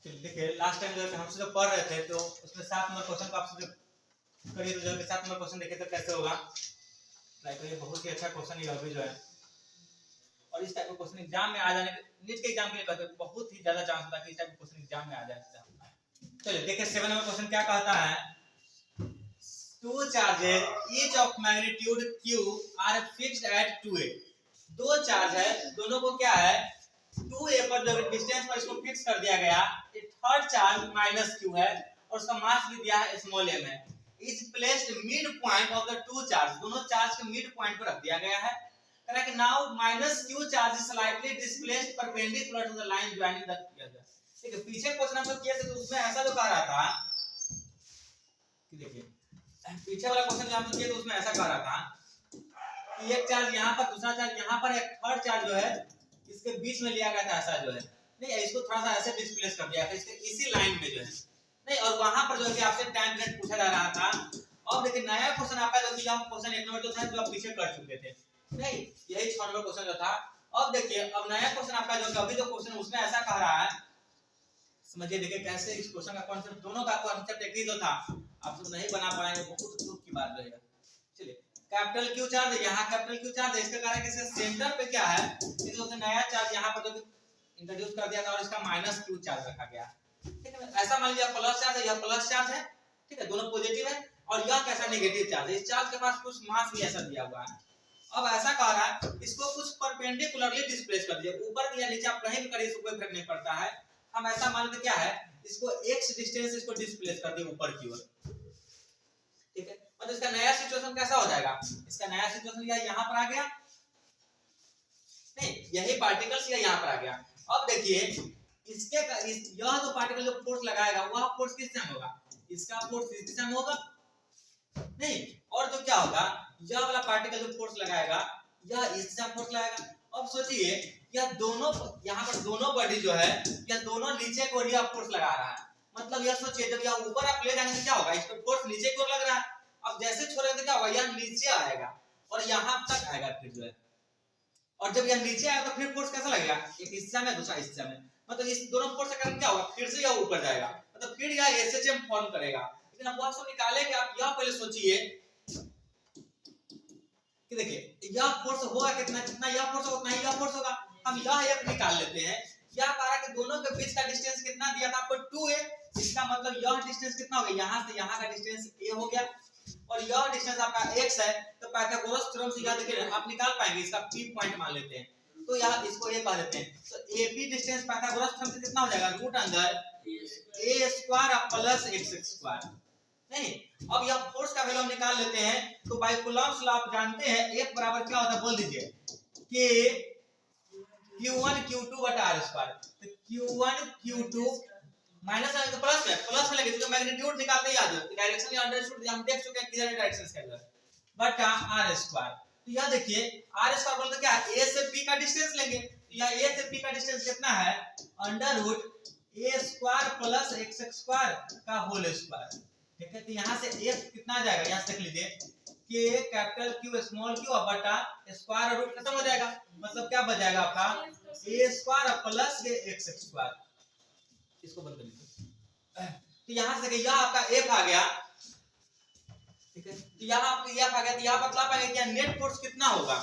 देखिए last time जो है हमसे जो पढ़ रहे थे तो उसमें 7 नंबर क्वेश्चन को आपसे जो करिए तो जो है 7 नंबर क्वेश्चन देखिए तो कैसे होगा। लाइक ये बहुत ही अच्छा क्वेश्चन ये अभी जो है, और इस टाइप का क्वेश्चन एग्जाम में आ जाने के नीट के एग्जाम के लिए कहते हैं बहुत ही ज्यादा चांस होता है कि इस टाइप का क्वेश्चन एग्जाम में आ जाए। चलिए देखिए 7 नंबर क्वेश्चन क्या कहता है, two charges each of magnitude q are fixed at 2a। दो चार्ज है, दोनों को क्या है 2a पर जो डिस्टेंस पर इसको फिक्स कर दिया गया। थर्ड चार्ज माइनस q है और उसका मास भी दिया है स्मॉल m है। Is placed mid point of the two charge, दोनों चार्ज के मिड पॉइंट पर रख दिया गया है। कह कि now minus q charge is slightly displaced perpendicular to the line joining the. ठीक है, पीछे क्वेश्चन हम लोग किए थे तो उसमें ऐसा जो कह रहा था कि देखिए पीछे वाला क्वेश्चन जो हम लोग किए तो उसमें ऐसा कह रहा था कि एक चार्ज यहाँ पर, दूसरा चार्ज यहाँ पर, एक थर्ड चार्ज जो है इसके बीच में लिया गया था ऐसा जो है, नहीं इसको थोड़ा सा ऐसे डिस्प्लेस कर दिया था इसके इसी लाइन में जो है, नहीं और वहां पर जो है कि आपसे टाइम पीरियड पूछा जा रहा था। अब देखिए नया क्वेश्चन आपका जो कि हम क्वेश्चन 1 नंबर जो था जो आप पीछे कर चुके थे, नहीं यही 6 नंबर क्वेश्चन जो था। अब देखिए अब नया क्वेश्चन आपका जो अभी जो क्वेश्चन उसमें ऐसा कह रहा है, समझिए देखिए कैसे इस क्वेश्चन का कॉन्सेप्ट, दोनों का कॉन्सेप्ट एक ही जो था आप सब नहीं बना पाएंगे, बहुत दुख की बात रहेगा। चलिए कैपिटल क्यू चार्ज, यहाँ कैपिटल क्यू चार्ज है, इसका कारण कि सेंटर पे क्या है ये जो नया चार्ज यहाँ पर जो इंट्रोड्यूस कर दिया था और इसका माइनस क्यू चार्ज रखा गया। ठीक है, ऐसा मान लीजिए प्लस चार्ज है, यह प्लस चार्ज है, ठीक है दोनों पॉजिटिव है, और यह कैसा नेगेटिव चार्ज है, इस चार्ज के पास कुछ मास भी ऐसा दिया हुआ है। अब ऐसा कह रहा है इसको कुछ परपेंडिकुलरली डिस्प्लेस कर दिया, ऊपर या नीचे आप कहीं भी करिए इसको कोई फर्क नहीं पड़ता है। हम ऐसा मान लेते क्या है इसको x डिस्टेंस इसको डिस्प्लेस कर दिए ऊपर की ओर। ठीक है, मतलब इसका नया सिचुएशन कैसा हो जाएगा, इसका नया सिचुएशन यहाँ पर आ गया, नहीं यही पार्टिकल्स यहाँ पर आ गया। अब देखिए इसके यह जो पार्टिकल जो फोर्स लगाएगा वह फोर्स किस दिशा में होगा, इसका फोर्स इस दिशा में होगा, नहीं और जो क्या होगा यह वाला पार्टिकल जो फोर्स लगाएगा यह इस दिशा में फोर्स लगाएगा। अब सोचिए यह दोनों यहाँ पर दोनों बॉडी जो है यह दोनों नीचे की ओर फोर्स लगा रहा है, मतलब यह सोचिए जब यह ऊपर आप ले जाएंगे तो क्या होगा, इस पर फोर्स नीचे की ओर लग रहा है। अब जैसे छोड़ेंगे तो क्या होगा, यह नीचे आएगा और यहाँ तक आएगा फिर जो है, और जब यह नीचे आएगा तो फिर फोर्स कैसा लगेगा, एक इस दिशा में दूसरा इस दिशा में, मतलब इस दोनों फोर्स का कारण क्या होगा फिर से यह ऊपर जाएगा, मतलब फिर यह एसएचएम फॉर्म करेगा। लेकिन अब वह सब निकालेंगे आप यह पहले सोचिए कि देखिए यह फोर्स होगा कितना, जितना यह फोर्स होगा उतना ही यह फोर्स होगा। हम यह एक निकाल लेते हैं, यह कह रहा है कि दोनों के बीच का डिस्टेंस कितना दिया था आपको 2a, इसका मतलब यह डिस्टेंस कितना हो गया, यहाँ से यहाँ का डिस्टेंस a हो गया और यह डिस्टेंस आपका x है, तो पाइथागोरस थ्योरम से यह देखिए आप निकाल पाएंगे, इसका p पॉइंट मान लेते हैं तो यह इसको a कह देते हैं, तो ab डिस्टेंस पाइथागोरस थ्योरम से कितना हो जाएगा रूट अंदर a square plus x square. नहीं अब यह फोर्स का वैल्यू हम निकाल लेते हैं, तो बाय कूलम्ब्स लॉ आप जानते हैं F बराबर क्या होता है बोल दीजिए कि Q1 Q2 बटा r स्क्वायर, तो Q1 Q2 माइनस आएगा तो प्लस में लगे तो मैग्नीट्यूड निकालते ही आ जाओ, डायरेक्शन या अंडरस्टूड हम देख चुके हैं किधर डायरेक्शन के अंदर बटा r स्क्वायर। तो यह देखिए r स्क्वायर बोलते क्या है, a से p का डिस्टेंस लेंगे, या a से p का डिस्टेंस कितना है under root a square plus x square का होल स्क्वायर। ठीक है, तो यहाँ से f कितना आ जाएगा, यहाँ से देख लीजिए कि कैपिटल Q स्मॉल q बटा स्क्वायर रूट खत्म हो जाएगा, मतलब क्या बच जाएगा आपका a square plus x square. इसको बंद कर लीजिए, तो यहाँ से देखिए यह आपका f आ गया। ठीक है, तो यहाँ आपका f आ गया, तो यहाँ बतला पाएंगे क्या नेट फोर्स कितना होगा,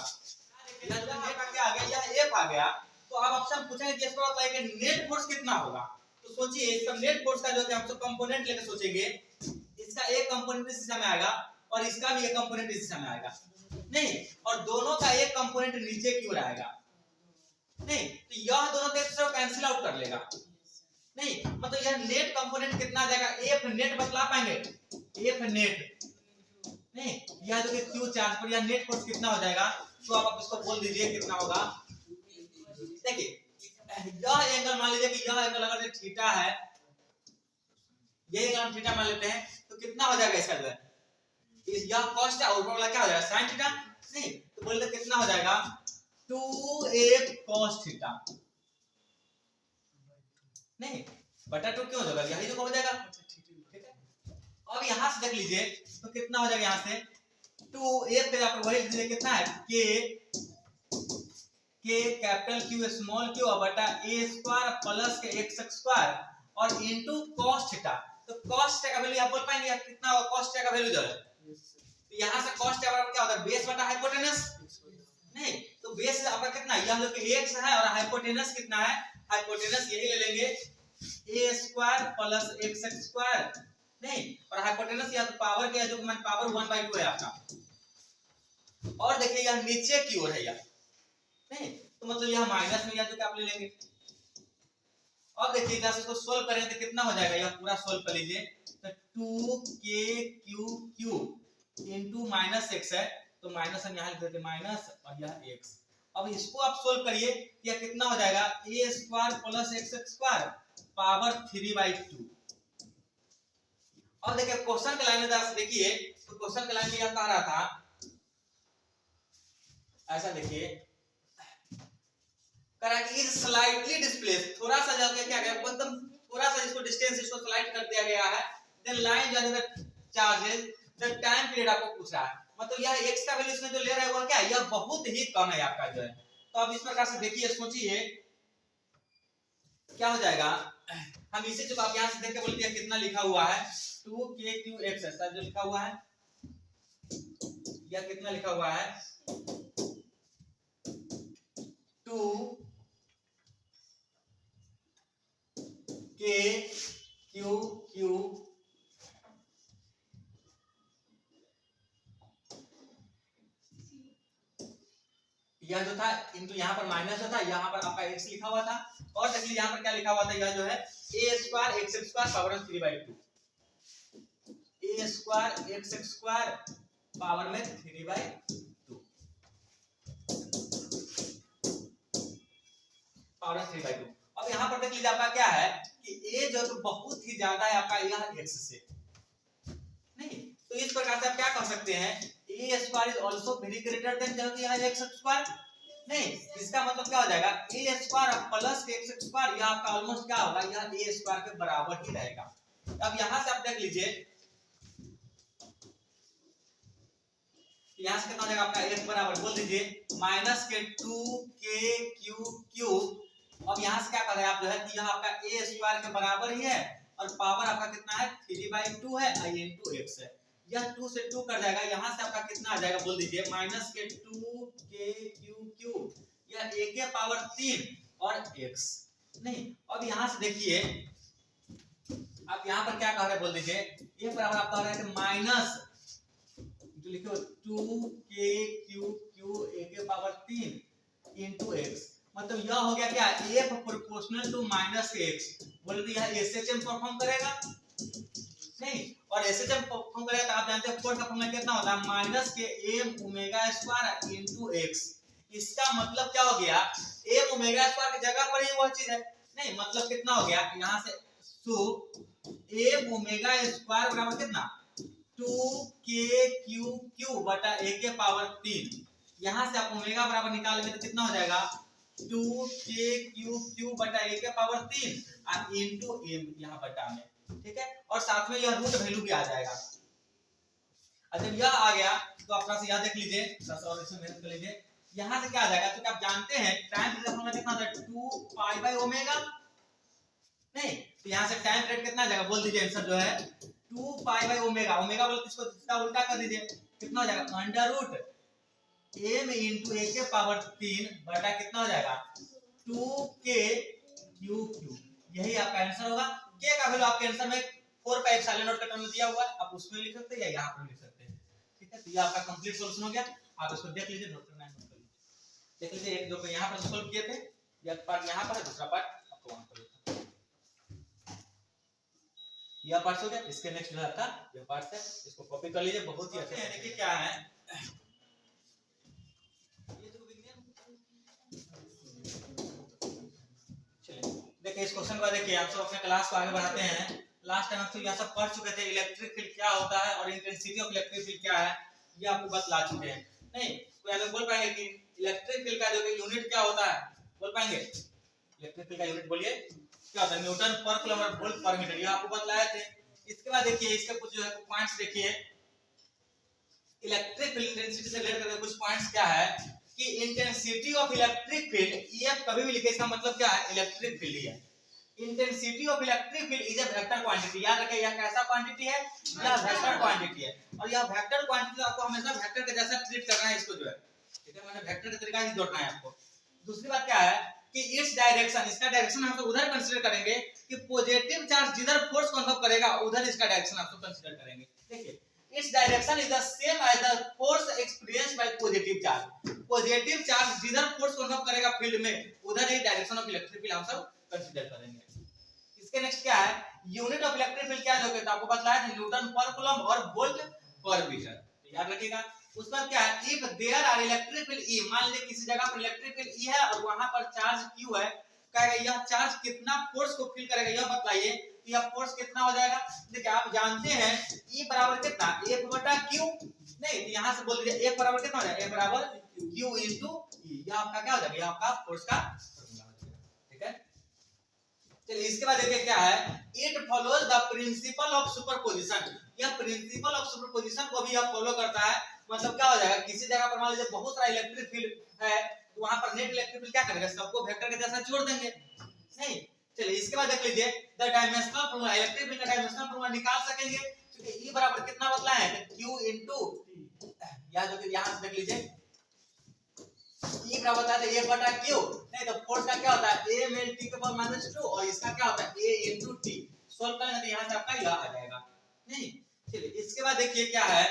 यह जो नेट क्या आ गया यह f आ गया। तो अब आपसे हम पूछेंगे कि इसको बताइए कि नेट फोर्स कितना होगा, तो सोचिए इसका नेट फोर्स का जो है हम सब कंपोनेंट लेकर सोचेंगे, इसका एक कंपोनेंट इस दिशा में आएगा और इसका भी एक कंपोनेंट इस दिशा में आएगा, नहीं और दोनों का एक कंपोनेंट नीचे की ओर आएगा, नहीं तो यह दोनों को एक दूसरे को कैंसिल आउट कर लेगा, नहीं मतलब यह नेट कंपोनेंट कितना आ जाएगा एफ नेट बतला पाएंगे, एफ नेट नहीं यह जो क्यू चार्ज पर यह नेट फोर्स कितना हो जाएगा, तो आप इसको बोल दीजिए कितना होगा। देखिए यह एंगल मान लीजिए कि यह एंगल अगर थीटा है, यही अगर हम थीटा मान लेते हैं तो कितना हो जाएगा इसका जो है, इस यह कॉस्ट है ऊपर वाला क्या हो जाएगा sin थीटा, नहीं तो बोलते कितना हो जाएगा 2a cos थीटा, नहीं बटा 2 क्यों हो जाएगा यही तो हो जाएगा। ठीक है, अब यहां से देख लीजिए तो कितना हो जाएगा, यहां से 2a पे आप वही लिख दीजिए कितना है k capital Q small q बटा a स्क्वायर प्लस के x स्क्वायर और इनटू cos थीटा। तो cos थीटा का वैल्यू आप बोल पाएंगे कितना होगा? cos थीटा का वैल्यू जो है, तो यहां से cos थीटा बराबर क्या होता है? बेस बटा हाइपोटेनस। नहीं, तो बेस आपका कितना है? यह लोग के x है और हाइपोटेनस कितना है? हाइपोटेनस यही ले लेंगे a square plus x square. नहीं, और हाइपोटेनस या तो पावर क्या है, जो मान पावर 1/2 है आपका। और देखिए यह नीचे की ओर है यह, नहीं तो मतलब यह माइनस में या तो क्या आप ले लेंगे। अब देखिए इधर से इसको सोल्व करें तो कितना हो जाएगा? यह पूरा सोल्व कर लीजिए तो 2k³ इनटू माइनस x है, तो माइनस हम यहाँ लिख देते माइनस और यह x। अब इसको आप सोल्व करिए, यह कितना हो जाएगा? a square plus x square power 3/2। और देखिए क्वेश्चन के लाइन में देखिए, तो क्वेश्चन के लाइन में यह कह रहा था ऐसा, देखिए करा कि इज स्लाइटली डिस्प्लेस, थोड़ा सा जाके क्या गया एकदम थोड़ा सा इसको डिस्टेंस इसको स्लाइड कर दिया गया है। देन लाइन जो है चार्जेस द टाइम पीरियड आपको पूछ रहा है, मतलब यह x का वैल्यू इसमें जो ले रहा है वो क्या है? यह बहुत ही कम है आपका जो है। तो आप इस प्रकार से देखिए, सोचिए क्या हो जाएगा। हम इसे जो आप यहां से देख के बोल दिया कितना लिखा हुआ है 2k³ ऐसा जो लिखा हुआ है, यह कितना लिखा हुआ है 2k³ यह जो था इनटू यहाँ पर माइनस जो था, यहाँ पर आपका x लिखा हुआ था। और देखिए यहाँ पर क्या लिखा हुआ था? यह जो है a square x square power में 3/2, a square x square power में 3/2 पावर में 3/2। अब यहाँ पर देख लीजिए आपका क्या है कि a जो तो बहुत ही ज्यादा है आपका यह x से, नहीं तो इस प्रकार से आप क्या कर सकते हैं? a square is also very greater than जो यह x स्क्वायर। नहीं, इसका मतलब क्या हो जाएगा? a square plus x square, यह आपका ऑलमोस्ट क्या होगा? यह a स्क्वायर के बराबर ही रहेगा। अब यहां से आप देख लीजिए, यहां से कितना हो जाएगा आपका? x बराबर बोल दीजिए माइनस के 2k³। अब यहां से क्या कर रहे हैं आप जो है कि यह आपका a स्क्वायर के बराबर ही है और पावर आपका कितना है? 3/2 है i इनटू x है। यह 2 से 2 कर जाएगा, यहां से आपका कितना आ जाएगा? बोल दीजिए माइनस के 2k³, यह a के पावर 3 और x। नहीं, अब यहां से देखिए आप यहां पर क्या कह रहे हैं? बोल दीजिए ये बराबर आप कह रहे हैं कि माइनस जो लिखो 2k³ a के पावर 3 इनटू x, मतलब यह हो गया क्या? f proportional to minus x। बोल दिया SHM परफॉर्म करेगा, नहीं और SHM परफॉर्म करेगा तो आप जानते हैं फोर्स का फॉर्मूला कितना होता है? माइनस के m omega square into x। इसका मतलब क्या हो गया? m ओमेगा स्क्वायर की जगह पर ही वह चीज है, नहीं मतलब कितना हो गया यहां से? तो m ओमेगा स्क्वायर बराबर कितना? 2k³ बटा a के पावर 3। यहां से आप ओमेगा बराबर निकालेंगे तो कितना हो जाएगा? 2k³ बटा a के पावर 3 और इनटू m यहां बटा में, ठीक है। और साथ में यह रूट वैल्यू भी आ जाएगा। और जब यह आ गया तो आप थोड़ा सा याद देख लीजिए, थोड़ा सा और इसमें मेहनत कर लीजिए। यहां से क्या आ जाएगा? तो आप जानते हैं टाइम पीरियड फॉर्मूला कितना होता है? 2π/ओमेगा। नहीं तो यहां से टाइम पीरियड कितना आ जाएगा? बोल दीजिए आंसर जो है 2π/ओमेगा। ओमेगा बोल इसको इसका उल्टा कर दीजिए, कितना हो जाएगा? Under root m into a के पावर 3 बटा कितना हो जाएगा? 2k³। यही आपका आंसर होगा। k का वैल्यू आपके आंसर में 4πε0 का टर्म में दिया हुआ है, आप उसमें लिख सकते हैं या यहां पर लिख सकते हैं, ठीक है। तो ये आपका कंप्लीट सॉल्यूशन हो गया। आप इसको देख लीजिए, नोट करना है नोट कर लीजिए। देख लीजिए एक जो को यहां पर सॉल्व किए थे, यह पार्ट यहां पर है, दूसरा पार्ट आपको वहां पर लिखना है। यह पार्ट हो गया, इसके नेक्स्ट जो था यह पार्ट है, इसको कॉपी कर लीजिए, बहुत ही अच्छा है। देखिए क्या है, देखिए इस क्वेश्चन को देखिए हम सब अपने क्लास को आगे बढ़ाते हैं। लास्ट टाइम हम सब यह सब पढ़ चुके थे, इलेक्ट्रिक फील्ड क्या होता है और इंटेंसिटी ऑफ इलेक्ट्रिक फील्ड क्या है, ये आपको बतला चुके हैं। नहीं कोई आगे बोल पाएंगे कि इलेक्ट्रिक फील्ड का जो यूनिट क्या होता है? बोल पाएंगे? इलेक्ट्रिक फील्ड का यूनिट बोलिए क्या होता है? न्यूटन पर किलोमीटर वोल्ट पर मीटर, ये आपको बतलाए थे। इसके बाद देखिए इसके कुछ जो है पॉइंट्स देखिए, इलेक्ट्रिक फील्ड इंटेंसिटी से रिलेटेड करके कुछ पॉइंट्स क्या है कि intensity of electric field EF कभी भी लिखे, इसका मतलब क्या है? इलेक्ट्रिक फील्ड ही है। Intensity of electric field is a vector quantity. याद रखिए यह कैसा क्वांटिटी है, यह वेक्टर क्वांटिटी है। और यह वेक्टर क्वांटिटी आपको हमेशा वेक्टर के जैसा ट्रीट करना है इसको जो है, ठीक है, मैंने वेक्टर का तरीका ही जोड़ना है आपको। दूसरी बात क्या है कि इट्स डायरेक्शन, इसका डायरेक्शन हम तो उधर कंसीडर करेंगे कि पॉजिटिव चार्ज जिधर फोर्स को अनुभव करेगा उधर इसका डायरेक्शन आप तो कंसीडर करेंगे। देखिए its direction is the same as the force experienced by positive charge। Positive charge जिधर फोर्स को अनुभव करेगा फील्ड में उधर ही डायरेक्शन ऑफ इलेक्ट्रिक फील्ड हम सब कंसीडर करेंगे। इसके नेक्स्ट क्या है, यूनिट ऑफ इलेक्ट्रिक फील्ड क्या जो कहता है आपको बताया था, न्यूटन पर कूलम्ब और वोल्ट पर मीटर, याद रखिएगा। उसके बाद क्या है, if there are electric field E, मान लीजिए किसी जगह पर इलेक्ट्रिक फील्ड ई है और वहां पर चार्ज क्यू है, कहेगा यह चार्ज कितना फोर्स को फील करेगा यह बताइए, तो यह फोर्स कितना हो जाएगा। देखिए आप जानते हैं E बराबर कितना, F बटा Q, नहीं तो यहां से बोल दीजिए F बराबर कितना हो जाएगा, F बराबर Q इनटू E, यह आपका क्या हो जाएगा, यह आपका फोर्स का फॉर्मूला हो जाएगा, ठीक है। चलिए इसके बाद देखिए क्या है, it follows the principle of superposition, यह प्रिंसिपल ऑफ सुपरपोजिशन को भी यह फॉलो करता है। मतलब क्या हो जाएगा, किसी जगह पर मान लीजिए बहुत सारा इलेक्ट्रिक फील्ड है तो वहां पर नेट इलेक्ट्रिक फील्ड क्या करेगा, सबको वेक्टर के जैसा जोड़ देंगे, नहीं। चलिए इसके बाद देख लीजिए the dimensional formula, electric field का डायमेंशनल फॉर्मूला निकाल सकेंगे क्योंकि E बराबर कितना बदला है, Q इनटू, या जो कि यहां से देख लीजिए E बराबर होता है A बटा Q, नहीं तो फोर्स का क्या होता है A में T के पावर -2 और इसका क्या होता है A इनटू T, सॉल्व करेंगे तो यहां से आपका यह आ जाएगा, नहीं। चलिए इसके बाद देखिए क्या है,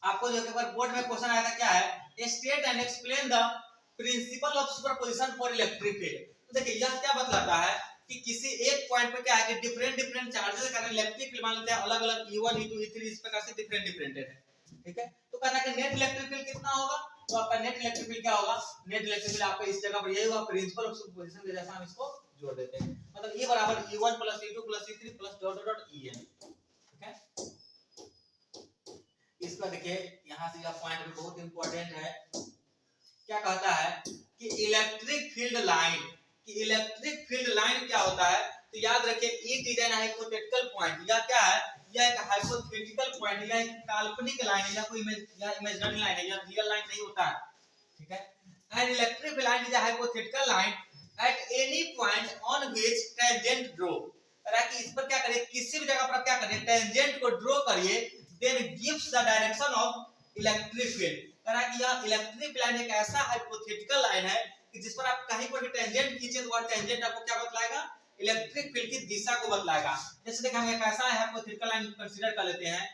आपको जो पेपर बोर्ड में क्वेश्चन आया था क्या है, state and explain the principle of superposition for electric field. तो देखिए यह क्या बतलाता है कि किसी एक पॉइंट पे क्या है कि डिफरेंट चार्जेस के कारण इलेक्ट्रिक फील्ड मान लेते हैं अलग-अलग E1 E2 E3 इस प्रकार से डिफरेंट है, ठीक है। तो कहना है कि नेट इलेक्ट्रिक फील्ड कितना होगा, तो आपका नेट इलेक्ट्रिक फील्ड क्या होगा, नेट इलेक्ट्रिक फील्ड आपका इस जगह पर यही होगा, प्रिंसिपल ऑफ सुपरपोजिशन के जैसा हम इसको जोड़ देते हैं। मतलब E बराबर E1 + E2 + E3 + dot dot En, ठीक है। इसका देखिए यहां से यह पॉइंट भी बहुत इंपॉर्टेंट है, क्या कहता है कि इलेक्ट्रिक फील्ड लाइन, कि इलेक्ट्रिक फील्ड लाइन क्या होता है, तो याद रखिए it is an hypothetical point, या क्या है, यह एक हाइपोथेटिकल पॉइंट या एक काल्पनिक लाइन है या कोई इमेजिनरी लाइन है, यह रियल लाइन नहीं होता है, ठीक है। An electric field line is a hypothetical line at any point on which tangent draw, कि इस पर क्या करें, किसी भी जगह पर क्या करें टेंजेंट को ड्रॉ करिए, then gives the direction of electric field। कि यह इलेक्ट्रिक लाइन एक ऐसा हाइपोथेटिकल लाइन है कि जिस पर आप कहीं पर भी टेंजेंट खींचे तो वह टेंजेंट आपको क्या बतलाएगा, इलेक्ट्रिक फील्ड की दिशा को बतलाएगा। जैसे देखिए हम एक ऐसा हाइपोथेटिकल लाइन कंसीडर कर लेते हैं,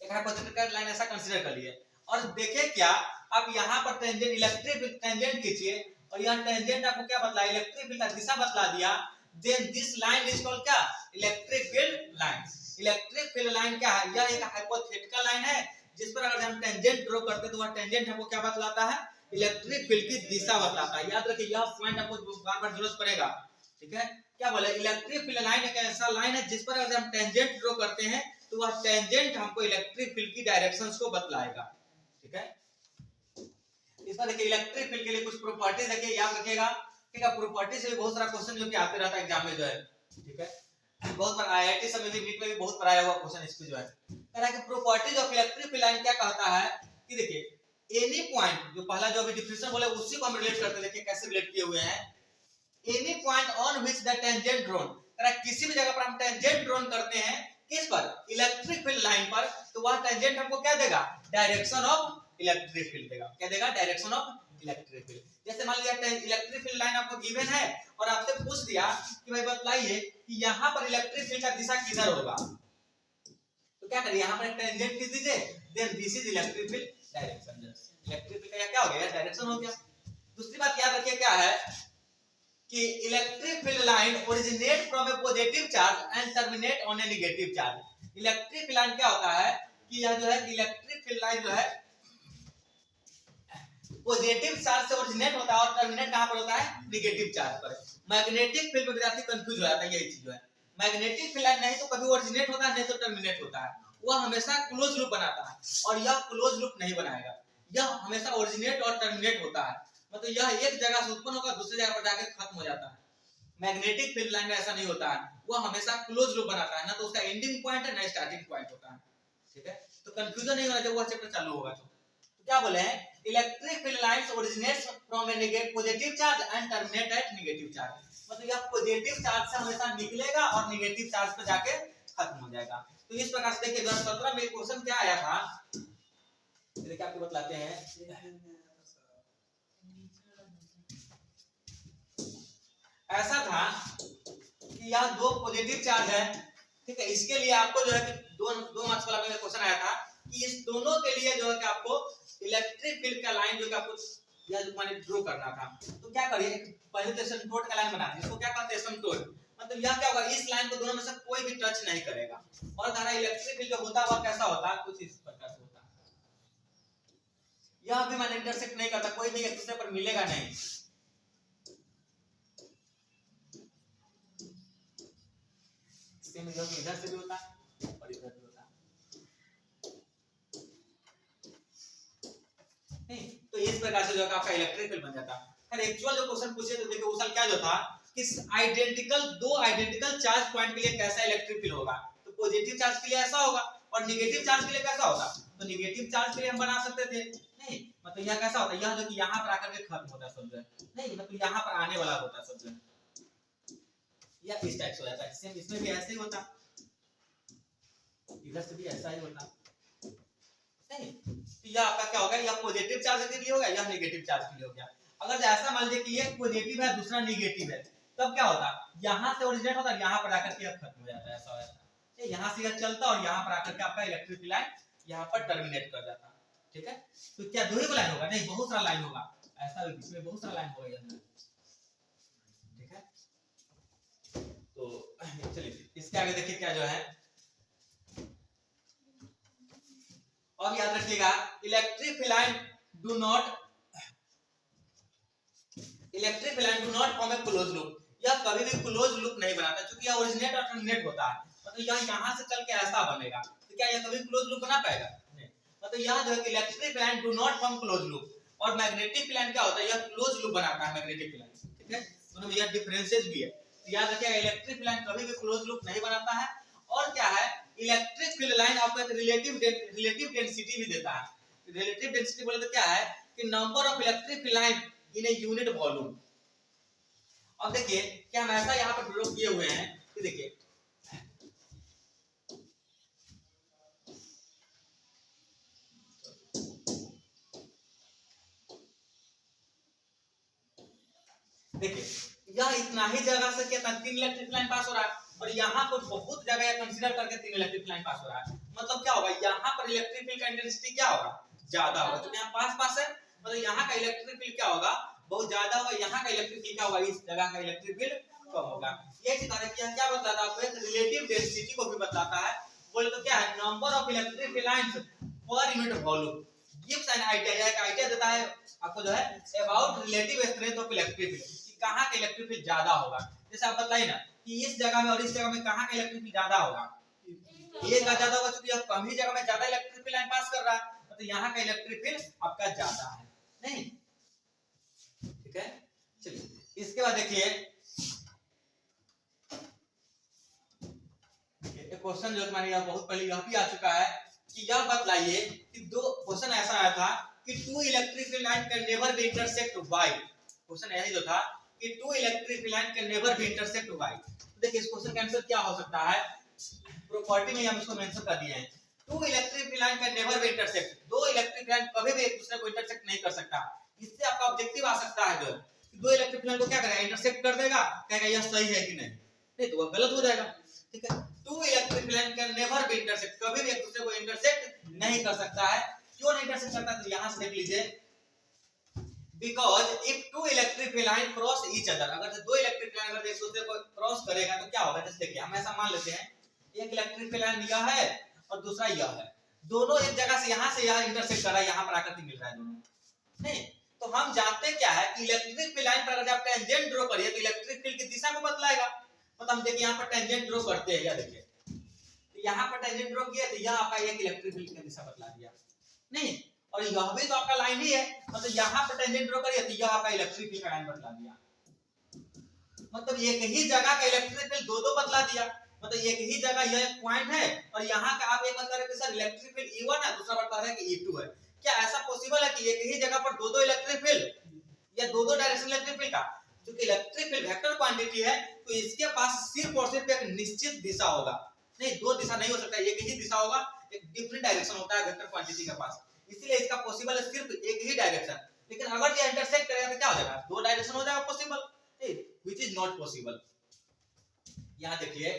एक हाइपोथेटिकल लाइन ऐसा कंसीडर कर लिए और देखिए क्या आप यहाँ पर टेंजेंट इलेक्ट्रिक टेंजेंट खींचिए और यह टेंजेंट आपको क्या बतला, इलेक्ट्रिक फील्ड का दिशा बतला दिया, then this line is called क्या, electric field line. Electric field line क्या है, यह एक हाइपोथेटिकल लाइन है जिस पर अगर हम टेंजेंट ड्रॉ करते हैं तो वह टेंजेंट हमको क्या बतलाता है, इलेक्ट्रिक फील्ड की दिशा बतलाता है। याद रखिए यह पॉइंट आपको बार-बार जरूरत पड़ेगा, ठीक है। क्या बोले, इलेक्ट्रिक फील्ड लाइन एक ऐसा लाइन है जिस पर अगर हम टेंजेंट ड्रॉ करते हैं तो वह टेंजेंट हमको इलेक्ट्रिक फील्ड की डायरेक्शंस को बतलाएगा, ठीक है। इसमें देखिए इलेक्ट्रिक फील्ड के लिए कुछ प्रॉपर्टीज देखिए याद रखिएगा, ठीक है। प्रॉपर्टी से भी बहुत सारा क्वेश्चन जो कि आते रहता है एग्जाम में जो है, ठीक है। बहुत बार आईआईटी सब में भी नीट में भी बहुत बार आया हुआ क्वेश्चन इस पे जो है, कह रहा है कि properties of electric field line क्या कहता है कि देखिए एनी पॉइंट, जो पहला जो अभी डिफिनेशन बोले उसी को हम रिलेट करते हैं, देखिए कैसे रिलेट किए हुए हैं। Any point on which the tangent drawn, कह रहा है किसी भी जगह पर हम टेंजेंट ड्रॉन करते हैं किस पर, इलेक्ट्रिक फील्ड लाइन पर, तो वह टेंजेंट हमको क्या देगा, डायरेक्शन ऑफ इलेक्ट्रिक फील्ड देगा, क्या देगा, डायरेक्शन ऑफ इलेक्ट्रिक फील्ड। जैसे मान लीजिए इलेक्ट्रिक फील्ड लाइन आपको गिवन है और आपसे पूछ दिया कि भाई बतलाइए कि यहाँ पर इलेक्ट्रिक फील्ड का दिशा किधर होगा, तो क्या करिए यहाँ पर एक टेंजेंट खींच दीजिए, then this is electric field direction. Electric field का क्या हो गया, डायरेक्शन हो गया। दूसरी बात याद रखिए क्या है कि electric field line originate from A positive charge and terminate on A negative charge. Electric field line क्या होता है कि यह जो है इलेक्ट्रिक फील्ड लाइन जो है पॉजिटिव चार्ज से ओरिजिनेट होता है और टर्मिनेट कहां पर होता है, नेगेटिव चार्ज पर। मैग्नेटिक फील्ड में विद्यार्थी कंफ्यूज हो जाता है, यही चीज जो है मैग्नेटिक फील्ड लाइन नहीं तो कभी ओरिजिनेट होता है नहीं तो टर्मिनेट होता है, वह हमेशा क्लोज लूप बनाता है और यह क्लोज लूप नहीं बनाएगा, यह हमेशा ओरिजिनेट और टर्मिनेट होता है, मतलब यह एक जगह से उत्पन्न होगा दूसरी जगह पर जाकर खत्म हो जाता है। मैग्नेटिक फील्ड लाइन में ऐसा नहीं होता है, वह हमेशा क्लोज लूप बनाता है, ना तो उसका एंडिंग पॉइंट है ना स्टार्टिंग पॉइंट होता है, ठीक है। तो कंफ्यूजन नहीं होना चाहिए, वह चैप्टर चालू होगा तो क्या बोले हैं, electric field lines originates from A negative positive charge and terminate at negative charge, मतलब यह पॉजिटिव चार्ज से हमेशा निकलेगा और नेगेटिव चार्ज पे जाके खत्म हो जाएगा। तो इस प्रकार से देखिए 2017 में क्वेश्चन क्या आया था, देखिए आपको बतलाते हैं। ऐसा था कि यह दो पॉजिटिव चार्ज है, ठीक है, इसके लिए आपको जो है कि दो मार्क्स वाला में क्वेश्चन आया था कि इस दोनों के लिए जो है कि आपको इलेक्ट्रिक फील्ड का लाइन जो कि आपको यह जो मैंने ड्रॉ करना था। तो क्या करिए, पहले तो एसिम्प्टोट का लाइन बना दीजिए, इसको क्या कहते हैं एसिम्प्टोट, मतलब यह क्या होगा, इस लाइन को दोनों में से कोई भी टच नहीं करेगा और धारा इलेक्ट्रिक फील्ड जो होता है कैसा होता है, कुछ इस प्रकार से होता है। यह भी मैंने इंटरसेक्ट नहीं करता, कोई भी एक दूसरे पर मिलेगा नहीं। इसमें जो इधर से भी होता है और इधर भी होता है, नहीं तो इस प्रकार से जो आपका इलेक्ट्रिक फील्ड बन जाता है। फिर एक्चुअल जो क्वेश्चन पूछे तो देखिए उस साल क्या जो था कि दो आइडेंटिकल चार्ज पॉइंट के लिए कैसा इलेक्ट्रिक फील्ड होगा, तो पॉजिटिव चार्ज के लिए ऐसा होगा और नेगेटिव चार्ज के लिए कैसा होगा, तो नेगेटिव चार्ज के लिए हम बना सकते थे, नहीं मतलब यह कैसा होता है, यह जो कि यहां पर आकर के खत्म होता है सब जो, नहीं मतलब यहां पर आने वाला होता है सब जो, या इस टाइप से हो जाता है। सेम इसमें भी ऐसे ही होता, इधर से भी ऐसा ही होता, नहीं तो यह आपका क्या होगा, यह पॉजिटिव चार्ज के लिए होगा, यह नेगेटिव चार्ज के लिए हो गया। अगर ऐसा मान लीजिए कि एक पॉजिटिव है दूसरा नेगेटिव है, तब क्या होता, यहां से ओरिजिनेट होता है, यहां पर आकर के खत्म हो जाता है, ऐसा हो जाता है, यहां से यह चलता और यहां पर आकर के आपका इलेक्ट्रिक लाइन यहां पर टर्मिनेट कर जाता, ठीक है। तो क्या दो ही लाइन होगा, नहीं बहुत सारा लाइन होगा, ऐसा भी इसमें बहुत सारा लाइन होगा यहां, ठीक है। तो चलिए इसके आगे देखिए क्या जो है, अब याद रखिएगा electric field line do not form A close loop, यह कभी भी क्लोज लूप नहीं बनाता, क्योंकि यह ओरिजिनेट और टर्मिनेट होता है, मतलब यह यहां से चल के ऐसा बनेगा, तो क्या यह कभी क्लोज लूप बना पाएगा, नहीं। मतलब यह जो है कि electric field line do not form close loop, और मैग्नेटिक फील्ड लाइन क्या होता है, यह क्लोज लूप बनाता है मैग्नेटिक फील्ड लाइन, ठीक है, दोनों में यह डिफरेंसेस भी है। तो याद रखिएगा इलेक्ट्रिक फील्ड लाइन कभी भी क्लोज लूप नहीं बनाता है, और क्या है, इलेक्ट्रिक फील्ड लाइन आपको एक रिलेटिव डेंसिटी भी देता है। रिलेटिव डेंसिटी बोले तो क्या है कि number of electric field line in a unit volume. अब देखिए क्या हम ऐसा यहां पर ड्रॉ किए हुए हैं कि देखिए यह इतना ही जगह से क्या 3 इलेक्ट्रिक लाइन पास हो रहा है, और यहाँ पर बहुत जगह कंसीडर करके 3 इलेक्ट्रिक लाइन पास हो रहा है, मतलब क्या होगा, यहाँ पर इलेक्ट्रिक फील्ड का इंटेंसिटी क्या होगा, ज्यादा होगा, क्योंकि यहाँ पास है, मतलब यहाँ का इलेक्ट्रिक फील्ड क्या होगा, बहुत ज्यादा होगा, यहाँ का इलेक्ट्रिक फील्ड क्या होगा, इस जगह का इलेक्ट्रिक फील्ड कम होगा। ये क्या बतलाता है आपको, रिलेटिव डेंसिटी को भी बतलाता है, बोले तो क्या है, number of electric field lines per unit volume gives an idea, एक आइडिया देता है आपको जो है about relative strength of electric field, कहां का इलेक्ट्रिक फील्ड ज्यादा होगा। जैसे आप बताइए ना कि इस जगह में और इस जगह में कहां का इलेक्ट्रिक फील्ड ज्यादा होगा, ये का ज्यादा होगा, क्योंकि यह कम ही जगह में ज्यादा इलेक्ट्रिक फील्ड लाइन पास कर रहा है, तो यहाँ का इलेक्ट्रिक फील्ड आपका ज्यादा है, नहीं ठीक है। चलिए इसके बाद देखिए क्वेश्चन जो मैंने बहुत पहले यह भी आ चुका है कि यह बतलाइए कि दो क्वेश्चन ऐसा आया था कि two electric field line can never be intersect by, question यही जो था कि two electric field line can never be intersect by. देखिए इस क्वेश्चन का आंसर क्या हो सकता है, प्रॉपर्टी में हम इसको मेंशन कर दिए हैं, two electric field line can never be intersect, दो इलेक्ट्रिक लाइन कभी भी एक दूसरे को इंटरसेक्ट नहीं कर सकता। इससे आपका ऑब्जेक्टिव आ सकता है जो दो इलेक्ट्रिक लाइन को क्या करेगा, इंटरसेक्ट कर देगा, कहेगा यह सही है कि नहीं, नहीं तो वह गलत हो जाएगा, ठीक है। Two electric line can never be intersect, कभी भी एक दूसरे को इंटरसेक्ट नहीं कर सकता है, क्यों नहीं इंटरसेक्ट करता, तो यहां से देख लीजिए, because if two electric line cross each other, अगर दो इलेक्ट्रिक लाइन अगर एक दूसरे को क्रॉस करेगा तो क्या होगा, जैसे देखिए हम ऐसा मान लेते हैं एक इलेक्ट्रिक लाइन यह है और दूसरा यह है, दोनों एक जगह से यहां से यहां इंटरसेक्ट कर रहा है, यहां पर आकर के मिल रहा है दोनों, नहीं तो हम जानते क्या है कि इलेक्ट्रिक लाइन पर अगर आप टेंजेंट ड्रॉ करिए तो इलेक्ट्रिक फील्ड की दिशा को बतलाएगा। तो हम देखिए यहां पर टेंजेंट ड्रॉ करते हैं, या देखिए यहां पर टेंजेंट ड्रॉ किया तो यह आपका एक इलेक्ट्रिक फील्ड की दिशा बतला दिया, नहीं और यह भी तो आपका लाइन ही है, मतलब यहां पर टेंजेंट ड्रॉ करिए तो यह आपका इलेक्ट्रिक फील्ड का लाइन बतला दिया, मतलब एक ही जगह का इलेक्ट्रिक फील्ड दो बतला दिया, मतलब एक ही जगह यह एक पॉइंट है और यहां का आप एक बता रहे हैं कि सर इलेक्ट्रिक फील्ड E1 है, दूसरा बता रहे हैं कि E2 है, क्या ऐसा पॉसिबल है कि एक ही जगह पर दो दो इलेक्ट्रिक फील्ड या दो दो डायरेक्शन इलेक्ट्रिक फील्ड का? क्योंकि इलेक्ट्रिक फील्ड वेक्टर क्वांटिटी है तो इसके पास सिर्फ और सिर्फ एक निश्चित दिशा होगा, नहीं दो दिशा नहीं हो सकता, एक ही दिशा होगा, एक डिफरेंट डायरेक्शन होता है वेक्टर क्वांटिटी के पास, इसलिए इसका पॉसिबल है सिर्फ एक ही डायरेक्शन। लेकिन अगर ये इंटरसेक्ट करेगा तो क्या हो जाएगा, दो डायरेक्शन हो जाएगा possible, which is not possible. यहां देखिए,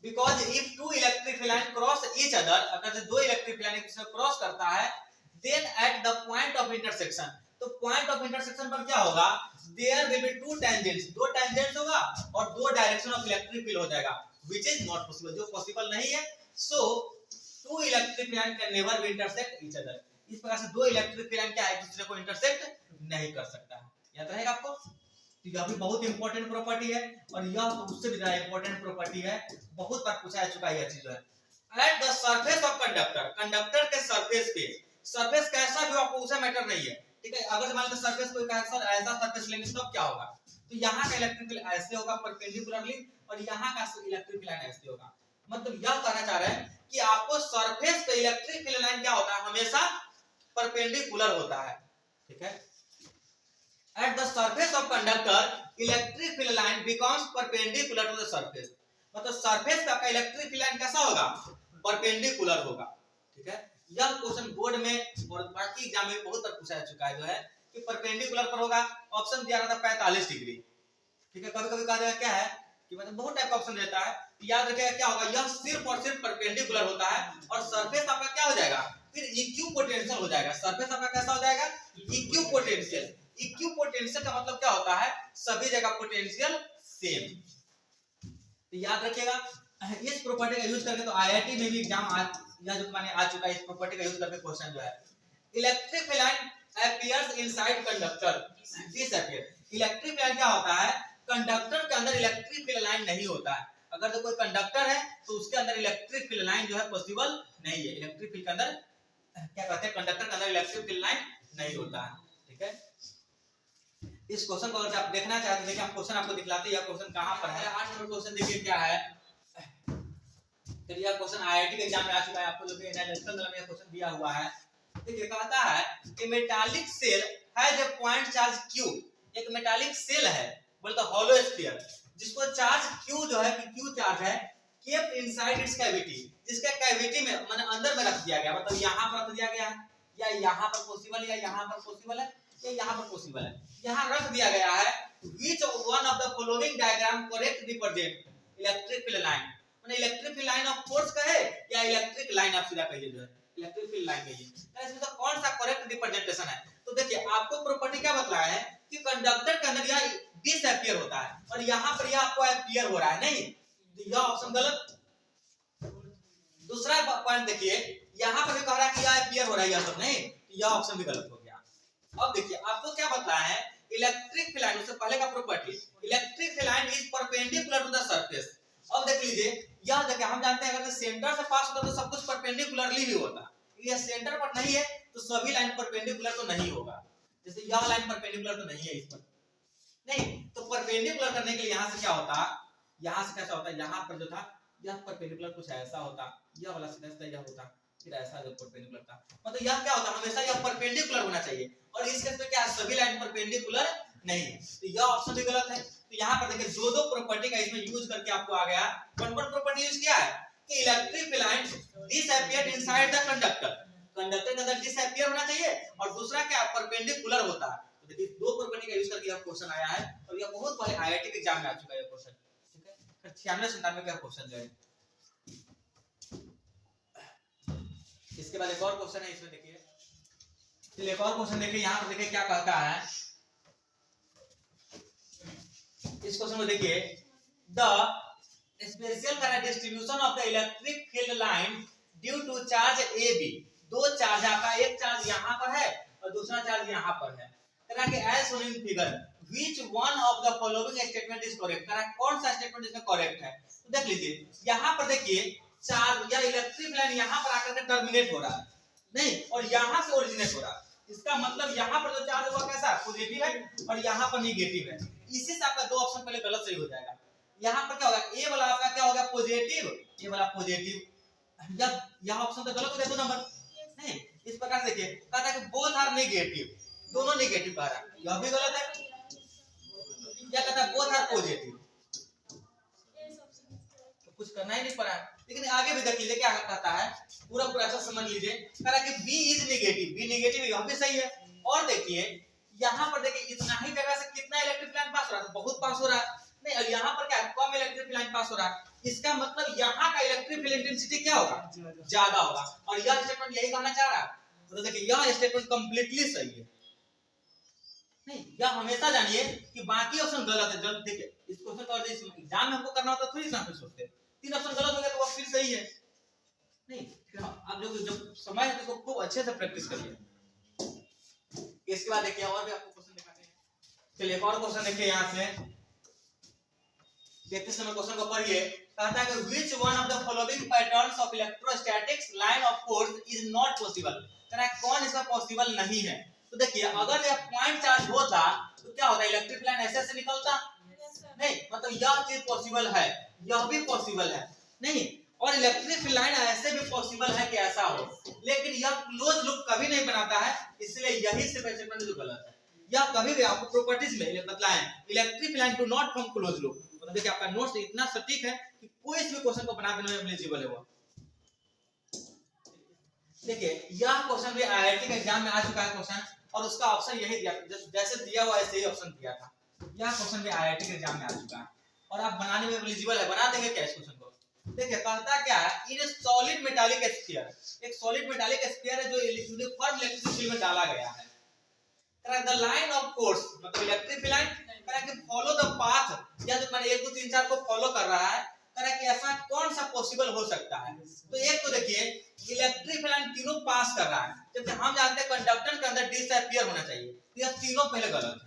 because if two electric field cross each other, अगर दो इलेक्ट्रिक फील्ड एक दूसरे को क्रॉस करता है, then at the point of intersection, तो पॉइंट ऑफ इंटरसेक्शन पर क्या होगा, there will be two tangents, दो tangents होगा और दो डायरेक्शन ऑफ इलेक्ट्रिक फील्ड हो जाएगा, which is not possible, जो पॉसिबल नहीं है। so two electric field can never be intersect each other, इस प्रकार से दो इलेक्ट्रिक फील्ड क्या एक दूसरे को इंटरसेक्ट नहीं कर सकता है। याद रहेगा आपको, यह भी बहुत इंपॉर्टेंट प्रॉपर्टी है और यह तो उससे भी ज्यादा इंपॉर्टेंट प्रॉपर्टी है, बहुत बार पूछा जा चुका है यह चीज है। At the surface of conductor, conductor के सरफेस पे, सरफेस कैसा भी आपको उसे मैटर नहीं है, ठीक है। अगर मान लो सरफेस कोई ऐसा सरफेस लेंगे तब क्या होगा, तो यहाँ का इलेक्ट्रिक फील्ड ऐसे होगा परपेंडिकुलरली और यहाँ का इलेक्ट्रिक फील्ड ऐसे होगा। मतलब यह कहना चाह रहे हैं कि आपको सरफेस पे इलेक्ट्रिक फील्ड लाइन क्या होता है, हमेशा परपेंडिकुलर होता है, ठीक है। At the surface of conductor, electric field line becomes perpendicular to the surface, मतलब सरफेस पे आपका इलेक्ट्रिक फील्ड लाइन कैसा होगा, परपेंडिकुलर होगा, ठीक है। यह क्वेश्चन बोर्ड में और बाकी एग्जाम में बहुत बार पूछा जा चुका है, जो है कि परपेंडिकुलर पर होगा, ऑप्शन दिया रहता है 45 डिग्री, ठीक है। कभी कभी कहा जाएगा क्या है कि मतलब बहुत टाइप का ऑप्शन रहता है, याद रखिएगा क्या होगा, यह सिर्फ और सिर्फ परपेंडिकुलर होता है और सरफेस आपका क्या हो जाएगा, फिर इक्विपोटेंशियल हो जाएगा, सरफेस आपका कैसा हो जाएगा, इक्विपोटेंशियल। इक्विपोटेंशियल का मतलब क्या होता है, सभी जगह पोटेंशियल सेम। तो याद रखिएगा, इस प्रॉपर्टी का यूज करके तो आईआईटी में भी एग्जाम या जो माने आ चुका है, इस प्रॉपर्टी का यूज करके क्वेश्चन जो है, electric field line appears inside conductor disappear. Electric field क्या होता है, कंडक्टर के अंदर इलेक्ट्रिक फील्ड लाइन नहीं होता है, अगर तो कोई कंडक्टर है तो उसके अंदर इलेक्ट्रिक फील्ड लाइन जो है पॉसिबल नहीं है, इलेक्ट्रिक फील्ड के अंदर क्या कहते हैं, कंडक्टर के अंदर इलेक्ट्रिक फील्ड लाइन नहीं होता है, ठीक है। इस क्वेश्चन को अगर आप देखना चाहते हैं, देखिए हम क्वेश्चन आपको दिखलाते हैं, यह क्वेश्चन कहां पर है। 8 नंबर क्वेश्चन देखिए क्या है, तो यह क्वेश्चन आईआईटी के एग्जाम में आ चुका है, आपको जो कि नेशनल में क्वेश्चन दिया हुआ है। देखिए कहता है कि metallic shell has a point charge q, एक मेटालिक सेल है बोलता हॉलो स्फीयर, जिसको चार्ज q जो है कि q चार्ज है, केप्ट इनसाइड इट्स कैविटी, जिसका कैविटी में माने अंदर में रख दिया गया, मतलब यहां पर रख दिया गया है, या यहां पर पॉसिबल है, या यहां पर पॉसिबल है, या यहां पर पॉसिबल है, यहां रख दिया गया है। Which one of the following diagram correct represent electric field line, माने electric field line of force का है या इलेक्ट्रिक लाइन आप सीधा कहिए, जो है इलेक्ट्रिक फील्ड लाइन कहिए, तो इसमें तो कौन सा करेक्ट रिप्रेजेंटेशन है। तो देखिए आपको प्रॉपर्टी क्या बतलाया है कि कंडक्टर के अंदर यह डिसअपीयर होता है और यहां पर यह आपको अपीयर हो रहा है, नहीं, तो यह ऑप्शन गलत। दूसरा पॉइंट देखिए, यहां पर भी कह रहा है कि यह अपीयर हो रहा है, यह सब नहीं, यह ऑप्शन भी गलत हो गया। अब देखिए आपको क्या बतलाया है, इलेक्ट्रिक फील्ड लाइन, उससे पहले का property, electric field line is perpendicular to the surface. अब देख लीजिए, यह देखिए हम जानते हैं अगर सेंटर से पास होता तो सब कुछ परपेंडिकुलरली ही होता, ये सेंटर पर नहीं है तो सभी लाइन परपेंडिकुलर तो नहीं होगा, जैसे यह लाइन परपेंडिकुलर तो नहीं है इस पर, नहीं, तो परपेंडिकुलर करने के लिए यहां से क्या होता, यहां से कैसा होता, यहां पर जो था यह परपेंडिकुलर कुछ ऐसा होता, यह वाला सीधा सीधा यह होता, फिर ऐसा जो परपेंडिकुलर था, मतलब यह क्या होता, हमेशा यह परपेंडिकुलर होना चाहिए, और इस केस में क्या सभी लाइन परपेंडिकुलर नहीं है, तो यह ऑप्शन भी गलत है। तो यहां पर देखिए दो दो प्रॉपर्टी का इसमें यूज करके आपको आ गया, कौन कौन प्रॉपर्टी यूज किया है कि electric field line disappear inside the conductor, conductor के अंदर डिसअपीयर होना चाहिए, और दूसरा क्या परपेंडिकुलर होता है। तो देखिए दो प्रॉपर्टी का यूज करके यह क्वेश्चन आया है और यह बहुत पहले आईआईटी के एग्जाम में आ चुका है यह क्वेश्चन, ठीक है। फिर 96-97 का क्वेश्चन जो है, इसके बाद एक और क्वेश्चन है, इसमें देखिए, चलिए एक और क्वेश्चन देखिए, यहां पर देखिए क्या कहता है, इस क्वेश्चन में देखिए, the special distribution of the electric field line due to charge A B, दो चार्ज आपका, एक चार्ज यहां पर है और दूसरा चार्ज यहां पर है, तरह के as shown in figure, which one of the following statement is correct, तरह कौन सा स्टेटमेंट इसमें करेक्ट है। तो देख लीजिए यहां पर देखिए चार्ज या इलेक्ट्रिक लाइन यहां पर आकर के टर्मिनेट हो रहा है, नहीं, और यहां से ओरिजिनेट हो रहा है, इसका मतलब यहां पर जो चार्ज होगा कैसा पॉजिटिव है और यहां पर नेगेटिव है, इसी से आपका दो ऑप्शन पहले गलत सही हो जाएगा। यहां पर क्या होगा, ए वाला आपका क्या होगा पॉजिटिव, ए वाला पॉजिटिव, या यह ऑप्शन तो गलत हो गया 2 नंबर, नहीं, इस प्रकार से देखिए कहता है कि बोथ आर नेगेटिव, दोनों नेगेटिव कह रहा है, यह भी गलत है। क्या कहता है बोथ आर पॉजिटिव, तो कुछ करना ही नहीं पड़ा। लेकिन आगे भी देख लीजिए क्या कहता है, पूरा पूरा अच्छा समझ लीजिए, कह रहा है कि B is negative, B negative यह भी सही है। और देखिए यहाँ पर देखिए इतना ही जगह से कितना इलेक्ट्रिक लाइन पास हो रहा है, बहुत पास हो रहा है नहीं, और यहाँ पर क्या कम इलेक्ट्रिक लाइन पास हो रहा है, इसका मतलब यहाँ का इलेक्ट्रिक फील्ड इंटेंसिटी क्या होगा, ज्यादा होगा। और यह स्टेटमेंट यही कहना चाह रहा है, तो देखिए यह स्टेटमेंट कंप्लीटली सही है। नहीं, यह हमेशा जानिए कि बाकी ऑप्शन गलत है। जब देखिए इस क्वेश्चन का इस एग्जाम में हमको करना होता थोड़ी ना कुछ सोचते, तीन ऑप्शन गलत हो गया तो वह फिर सही है नहीं। आप जो जब समय है तो खूब अच्छे से प्रैक्टिस करिए। इसके बाद देखिए और भी आपको क्वेश्चन दिखाते हैं। चलिए एक और क्वेश्चन देखिए यहाँ से 33 नंबर क्वेश्चन को पढ़िए। कहता है कि which one of the following patterns of electrostatics line of force is not possible, कह रहा है कौन इसका पॉसिबल नहीं है। तो देखिए अगर यह पॉइंट चार्ज होता तो क्या होता, इलेक्ट्रिक लाइन ऐसे से निकलता नहीं, मतलब यह चीज पॉसिबल है, यह भी पॉसिबल है नहीं, और इलेक्ट्रिक लाइन ऐसे भी पॉसिबल है कि ऐसा हो, लेकिन यह क्लोज लूप कभी नहीं बनाता है, इसलिए यही से स्टेटमेंट जो गलत है। यह कभी भी आपको प्रॉपर्टीज में बताएं electric line do not form close loop. मतलब देखिए आपका नोट्स इतना सटीक है कि कोई भी क्वेश्चन को बना देने में एलिजिबल है वो। देखिए यह क्वेश्चन भी आईआईटी के एग्जाम में आ चुका है क्वेश्चन, और उसका ऑप्शन यही दिया, जैसे दिया हुआ ऐसे ही ऑप्शन दिया था। यह क्वेश्चन भी आईआईटी के एग्जाम में आ चुका है और आप बनाने में एलिजिबल है, बना देंगे क्या इस क्वेश्चन को। देखिए कहता क्या है, इन सॉलिड मेटालिक स्फीयर, एक सॉलिड मेटालिक स्फीयर है जो यूनिफॉर्म इलेक्ट्रिक फील्ड में डाला गया है। द लाइन ऑफ कोर्स मतलब इलेक्ट्रिक लाइन कि फॉलो द पाथ, या जो मैंने 1 2 3 4 को फॉलो कर रहा है, कि ऐसा कौन सा पॉसिबल हो सकता है। तो एक तो देखिए इलेक्ट्रिक लाइन तीनों पास कर रहा है, जबकि हम जानते हैं कंडक्टर के अंदर डिसअपियर होना चाहिए, तो यह तीनों पहले गलत है।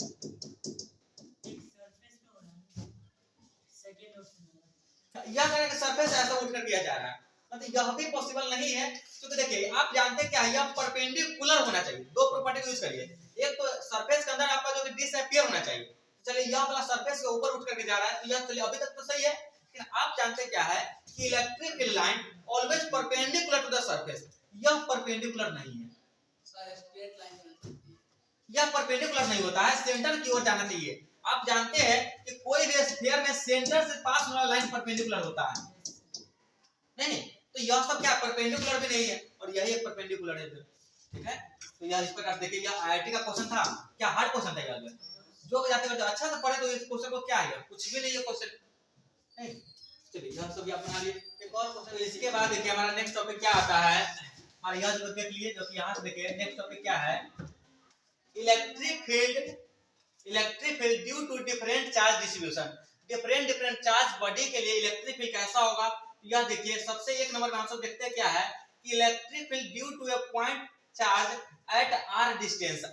यह कह रहा है कि सरफेस ऐसा उठ कर दिया जा रहा है, मतलब यह भी पॉसिबल नहीं है, क्योंकि देखिए आप जानते हैं क्या है, यह परपेंडिकुलर होना चाहिए। दो प्रॉपर्टी को यूज करिए, एक तो सरफेस के अंदर आपका जो डिसअपियर होना चाहिए, चलिए यह वाला सरफेस के ऊपर उठ करके जा रहा है, तो यह चलिए अभी तक तो सही है। लेकिन आप जानते क्या है कि electric line always perpendicular to the surface, यह परपेंडिकुलर नहीं है सर, स्ट्रेट लाइन यह परपेंडिकुलर नहीं होता है, सेंटर की ओर जाना चाहिए। आप जानते हैं कि कोई भी स्फीयर में सेंटर से पास होने वाला लाइन परपेंडिकुलर होता है नहीं, तो यह सब क्या परपेंडिकुलर भी नहीं है, और यही एक परपेंडिकुलर है, ठीक है। तो यह इस प्रकार देखिए यह आईआईटी का क्वेश्चन था, क्या हार्ड क्वेश्चन था यार, जो जाते करते अच्छा से पढ़े तो इस क्वेश्चन को क्या है, कुछ भी नहीं है क्वेश्चन नहीं। चलिए यह सब भी आप बना लिए। एक और क्वेश्चन, इसके बाद देखिए हमारा नेक्स्ट टॉपिक क्या आता है, और यह जो देख लिए, जो कि यहां से देखिए नेक्स्ट टॉपिक क्या है, electric field due to different charge distribution. Different charge body के लिए इलेक्ट्रिक फील्ड कैसा होगा, यह देखिए सबसे एक नंबर में हम सब देखते हैं क्या है कि electric field due to a point charge at r distance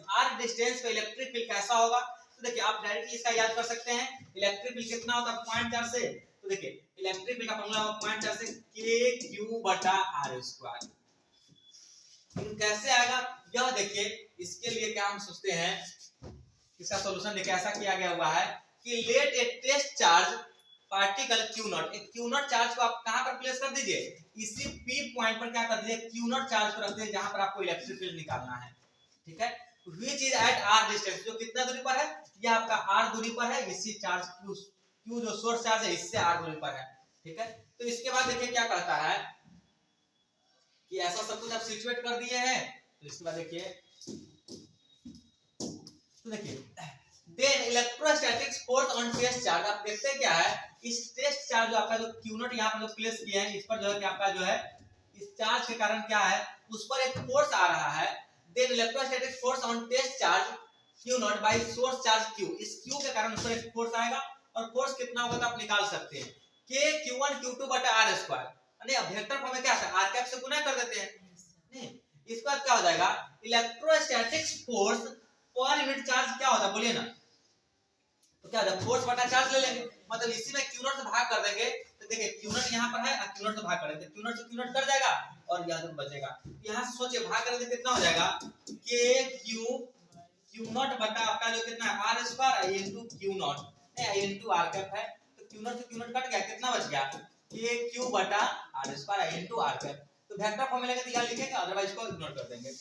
पे इलेक्ट्रिक फील्ड कैसा होगा। तो देखिए आप डायरेक्टली इसका याद कर सकते हैं, इलेक्ट्रिक फील्ड कितना होता है पॉइंट चार्ज से, तो देखिए इलेक्ट्रिक फील्ड का फॉर्मूला है पॉइंट चार्ज से kq/r²। कैसे आएगा यह देखिए, इसके लिए क्या हम सोचते हैं, इसका सॉल्यूशन देखिए ऐसा किया गया हुआ है कि लेट ए टेस्ट चार्ज पार्टिकल Q0, एक Q0 चार्ज को आप कहां पर प्लेस कर दीजिए, इसी P पॉइंट पर क्या कर दीजिए Q0 चार्ज को रख दीजिए जहां पर आपको इलेक्ट्रिक फील्ड निकालना है, ठीक है। Which is at r distance, जो कितना दूरी पर है, यह आपका r दूरी पर है, इसी चार्ज Q जो सोर्स चार्ज है इससे r दूरी पर है, ठीक है। तो इसके बाद देखिए क्या कहता है कि ऐसा सब कुछ आप सिचुएट कर दिए हैं, तो इसके बाद देखिए, तो देखिए then electrostatic force on test charge, आप देखते हैं क्या है, इस टेस्ट चार्ज जो आपका जो Q0 यहाँ पर जो प्लेस किया है, इस पर जो है कि आपका जो है इस चार्ज के कारण क्या है, उस पर एक फोर्स आ रहा है। Then electrostatic force on test charge Q0 by source charge Q, इस Q के कारण उस पर एक फोर्स आएगा, और फोर्स कितना होगा तो आप निकाल सकते हैं k q1 q2/r², यानी वेक्टर फॉर्म में क्या है r कैप से गुना कर देते हैं नहीं। इस बाद क्या हो जाएगा, electrostatic force per unit charge क्या होता है बोलिए ना, तो क्या होता है फोर्स बटा चार्ज ले लेंगे, मतलब इसी में Q0 से भाग कर देंगे, तो देखिए Q0 यहाँ पर है और Q0 से भाग कर देंगे, Q0 से Q0 कट जाएगा और यह जो बचेगा, यहाँ से सोचिए भाग कर देंगे कितना हो जाएगा, k Q0 बटा आपका जो कितना है r² into Q0 into r cap है, तो Q0 से Q0 कट गया, कितना बच गया kq बटा r² into r कैप। तो वेक्टर फॉर्मूला का तो यह लिखेंगे, अदरवाइज को इग्नोर कर देंगे।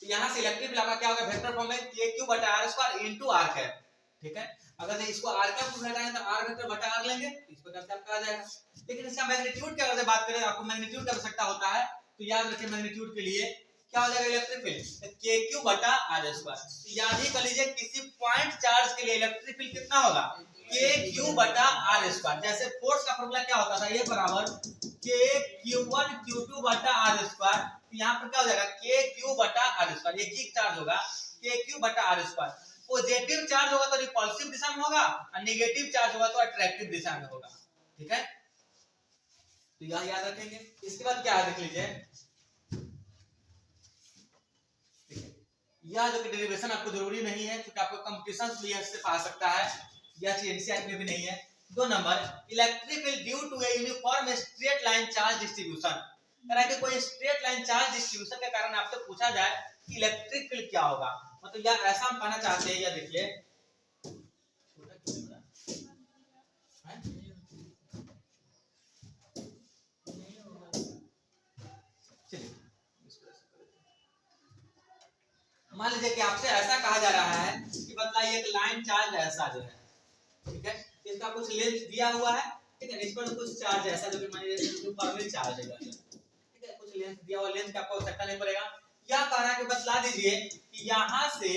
यहाँ से इलेक्ट्रिक फील्ड आपका क्या होगा, वेक्टर फॉर्म में KQ बटा R square into R cap, ठीक है। अगर इसको R कैप को घटाएंगे तो R वेक्टर बटा R लेंगे, इस प्रकार से आपका आ जाएगा। लेकिन इसका मैग्नीट्यूड क्या, अगर बात करें आपको मैग्नीट्यूड की आवश्यकता होता है, तो याद रखिए मैग्नीट्यूड के लिए क्या हो जाएगा इलेक्ट्रिक फील्ड KQ बटा R स्क्वायर। याद ही कर लीजिए किसी पॉइंट चार्ज के लिए इलेक्ट्रिक फील्ड कितना होगा, KQ बटा R स्क्वायर। जैसे फोर्स का फॉर्मूला क्या होता था, ये बराबर KQ1 Q2 बटा R स्क्वायर, यहाँ पर क्या हो जाएगा KQ बटा R स्क्वायर। एक ही चार्ज होगा KQ बटा R स्क्वायर। पॉजिटिव चार्ज होगा तो रिपल्सिव दिशा में होगा और नेगेटिव चार्ज होगा तो अट्रैक्टिव दिशा में होगा, ठीक है। तो यह याद रखेंगे। इसके बाद क्या देख लीजिए, यह जो डेरिवेशन आपको जरूरी नहीं है क्योंकि आपको कंपटीशन भी इससे पा सकता है, यह चीज एनसीईआरटी में भी नहीं है। 2 number, electric field due to a uniform straight line charge distribution. कह कि कोई स्ट्रेट लाइन चार्ज डिस्ट्रीब्यूशन के कारण आपसे पूछा जाए कि इलेक्ट्रिक फील्ड क्या होगा, मतलब यार ऐसा हम कहना चाहते हैं, या देखिए मान लीजिए कि आपसे ऐसा कहा जा रहा है कि बतलाइए एक लाइन चार्ज ऐसा जो है, ठीक है, इसका कुछ लेंथ दिया हुआ है, ठीक है, इस पर कुछ चार्ज ऐसा जो कि मान लीजिए ऊपर चार्ज है, ठीक है, कुछ लेंथ दिया हुआ, लेंथ का आपको आवश्यकता नहीं पड़ेगा। यह कह रहा है कि बतला दीजिए कि यहाँ से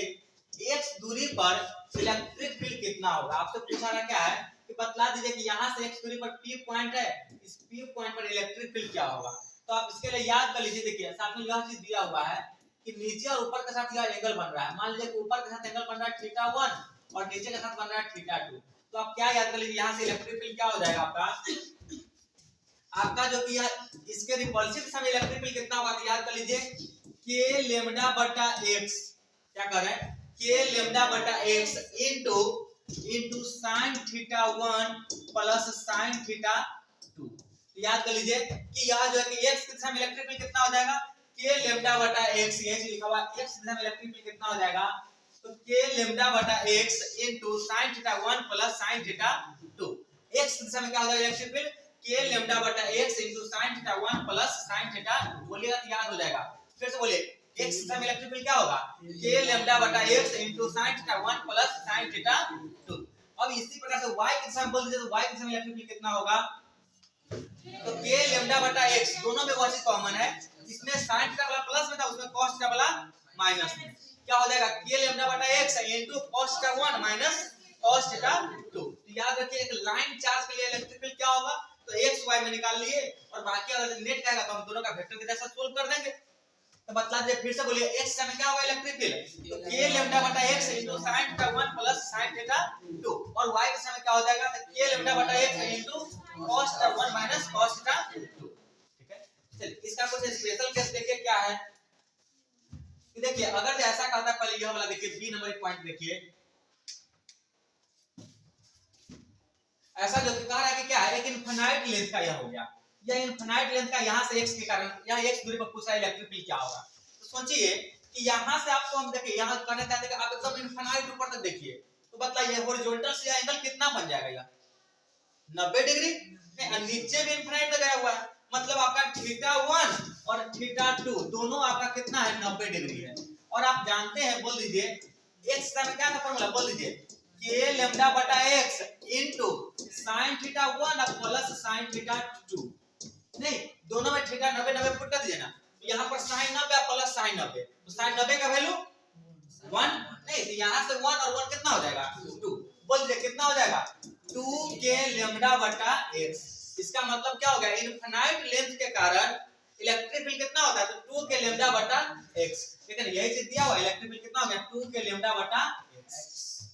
x दूरी पर इलेक्ट्रिक फील्ड कितना होगा। आपसे पूछा रहा क्या है कि बतला दीजिए कि यहाँ से x दूरी पर P पॉइंट है, इस P पॉइंट पर इलेक्ट्रिक फील्ड क्या होगा। तो आप इसके लिए याद कर लीजिए, देखिए साथ में यह चीज दिया हुआ है कि नीचे और ऊपर के साथ यह एंगल बन रहा है। मान लीजिए कि ऊपर के साथ एंगल बन रहा है θ1 और नीचे के साथ बन रहा है θ2। तो आप क्या याद कर लीजिए, यहाँ से इलेक्ट्रिक फील्ड क्या हो जाएगा आपका जो कि इसके रिपल्सिव दिशा में इलेक्ट्रिक फील्ड कितना होगा, तो याद कर लीजिए k लैम्डा बटा x, क्या कर रहे हैं k लैम्डा बटा x into sin θ1 plus sin θ2। याद कर लीजिए कि यह जो है कि x की दिशा में इलेक्ट्रिक फील्ड कितना हो जाएगा k लैम्डा बटा x, ये लिखा हुआ है x दिशा में इलेक्ट्रिक फील्ड कितना हो जाएगा, तो k लैम्डा बटा x into sin θ1 plus sin θ2। x की दिशा में क्या हो जाएगा इलेक्ट्रिक फील्ड k लैम्डा बटा x into sin θ1 plus sin θ2। बोलिएगा तो याद हो जाएगा। फिर से बोलिए x दिशा में इलेक्ट्रिक फील्ड क्या होगा k लैम्डा बटा x into sin θ1 plus sin θ2। अब इसी प्रकार से y की दिशा में बोल दीजिए तो y की दिशा में इलेक्ट्रिक फील्ड कितना होगा, तो k लैम्डा बटा x, दोनों में वही कॉमन है, इसमें sin थीटा वाला प्लस में था उसमें cos थीटा वाला माइनस में, क्या हो जाएगा k लैम्डा बटा x into cos θ1 minus cos θ2। तो याद रखिए एक लाइन चार्ज के लिए इलेक्ट्रिक फील्ड क्या होगा, तो x y में निकाल लिए और बाकी अगर नेट आएगा तो हम दोनों का वेक्टर की जैसा सोल्व कर देंगे। तो बतला दीजिए, फिर से बोलिए x में क्या होगा इलेक्ट्रिक फील्ड, तो k लैम्डा बटा x into sin θ1 plus sin θ2 और y के समय क्या हो जाएगा, तो k लैम्डा बटा x into cos θ1 minus cos θ2। ठीक है, चलिए इसका कुछ स्पेशल केस देखिए क्या है। देखिए अगर ऐसा कहता है, पहले यह वाला देखिए बी नंबर एक पॉइंट देखिए, ऐसा जो कह रहा है कि क्या है एक इनफिनाइट लेंथ का यह हो गया, यह इनफिनाइट लेंथ का यहाँ से x के कारण यहाँ x दूरी पर पूछ रहा है इलेक्ट्रिक फील्ड क्या होगा। तो सोचिए कि यहाँ से आपको हम देखिए यहाँ करना चाहते हैं कि आप एकदम इनफिनाइट ऊपर तक देखिए, तो बताइए हॉरिजॉन्टल से एंगल कितना बन जाएगा, यह 90 डिग्री, नीचे भी इनफिनाइट लगाया हुआ है, मतलब आपका θ1 और θ2 दोनों आपका कितना है 90 डिग्री है। और आप जानते हैं, बोल दीजिए x का क्या था फॉर्मूला, बोल दीजिए k लैम्डा बटा x into sin θ1 plus sin θ2। नहीं, दोनों में थीटा 90 90 पुट कर दीजिए ना, यहाँ पर sin 90 प्लस sin 90, तो sin 90 का वैल्यू 1, नहीं तो यहाँ से 1 और 1 कितना हो जाएगा 2। बोल दीजिए कितना हो जाएगा 2k लैम्डा बटा x। इसका मतलब क्या हो गया, इनफिनाइट लेंथ के कारण इलेक्ट्रिक फील्ड कितना होता है, तो 2k लैम्डा बटा x। लेकिन यही चीज दिया हुआ इलेक्ट्रिक फील्ड कितना हो गया 2k लैम्डा बटा x।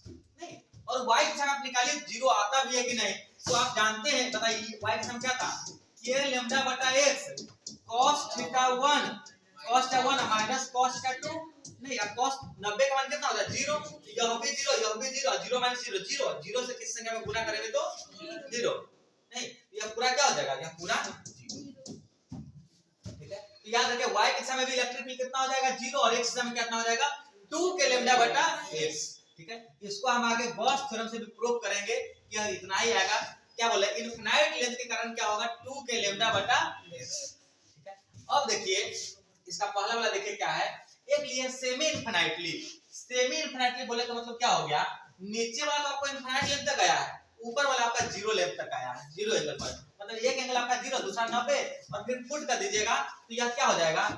नहीं, और y के साथ आप निकालिए जीरो आता भी है कि नहीं, तो आप जानते हैं, बताइए y के साथ क्या था k लैम्डा बटा x cos θ1 माइनस cos θ2। नहीं, अब cos 90 का मान कितना होता है 0, यह भी 0 यह भी 0, 0 माइनस 0 0, 0 से किस संख्या में गुणा करेंगे तो 0। नहीं, यह पूरा क्या हो जाएगा, यह पूरा 0। ठीक है, तो याद रखिए y के समय भी इलेक्ट्रिक फील्ड कितना हो जाएगा 0 और x समय कितना हो जाएगा 2k लैम्डा बटा x। ठीक है, इसको हम आगे गॉस थ्योरम से भी प्रूव करेंगे, यह इतना ही आएगा। क्या बोला, इनफिनाइट लेंथ के कारण क्या होगा 2k लैम्डा बटा x। ठीक है, अब देखिए इसका पहला वाला देखिए क्या है एक लिए सेमी इनफिनाइटली। सेमी इनफिनाइटली बोले का मतलब क्या हो गया, नीचे वाला तो आपको इनफिनाइट लेंथ तक आया है, ऊपर वाला आपका जीरो लेंथ तक आया है, जीरो एंगल पर, मतलब एक एंगल आपका जीरो, दूसरा 90, और फिर पुट कर दीजिएगा तो यह क्या हो जाएगा,